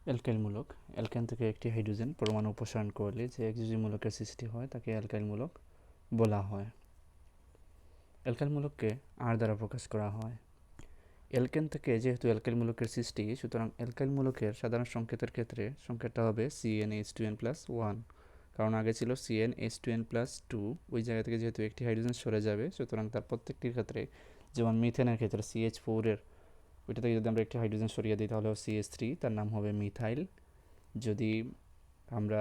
Alkyl মূলক। Alkane থেকে একটি হাইড্রোজেন পরমাণু অপসারণ করলে যে একযোজী মূলকের সৃষ্টি হয় তাকে অ্যালকাইল মূলক বলা হয়। অ্যালকাইল মূলককে আর দ্বারা প্রকাশ করা হয়। অ্যালকেন থেকে যেহেতু অ্যালকাইল মূলকের সৃষ্টি, সুতরাং অ্যালকাইল মূলকের সাধারণ সংকেতের ক্ষেত্রে সংকেতটা হবে CnH2n+1, কারণ আগে ছিল CnH2n+2। ওই জায়গা থেকে যেহেতু একটি হাইড্রোজেন সরে যাবে, সুতরাং তার প্রত্যেকটির ক্ষেত্রে, যেমন মিথেনের ক্ষেত্রে CH4 ওইটা থেকে যদি আমরা একটি হাইড্রোজেন সরিয়ে দিই তাহলে CH3, তার নাম হবে মিথাইল। যদি আমরা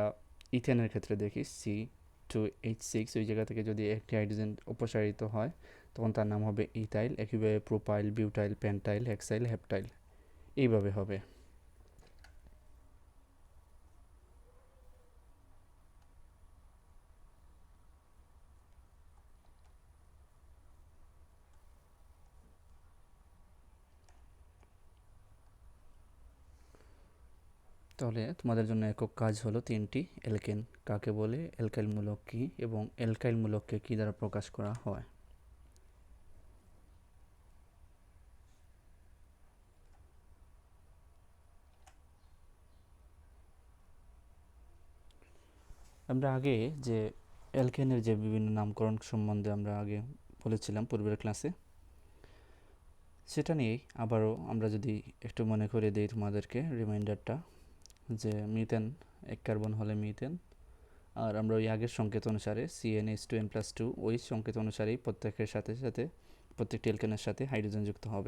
ইথেনের ক্ষেত্রে দেখি C2H6, ওই জায়গা থেকে যদি একটি হাইড্রোজেন অপসারিত হয় তখন তার নাম হবে ইথাইল। একইভাবে প্রোপাইল, বিউটাইল, পেন্টাইল, হেক্সাইল, হেপটাইল এইভাবে হবে। তাহলে তোমাদের জন্য একক কাজ হলো 3টি অ্যালকেন কাকে বলে, অ্যালকাইল মূলক কী, এবং অ্যালকাইল মূলককে কী দ্বারা প্রকাশ করা হয়। আমরা আগে যে অ্যালকেনের যে বিভিন্ন নামকরণ সম্বন্ধে আমরা আগে বলেছিলাম পূর্বের ক্লাসে, সেটা নিয়েই আবারও আমরা যদি একটু মনে করে দিই তোমাদেরকে রিমাইন্ডারটা, যে মিথেন এক কার্বন হলে মিথেন, আর আমরা ওই আগের সংকেত অনুসারে CnH2n+2 ওই সংকেত অনুসারেই প্রত্যেকের সাথে সাথে প্রত্যেকটি অ্যালকেনের সাথে হাইড্রোজেন যুক্ত হবে।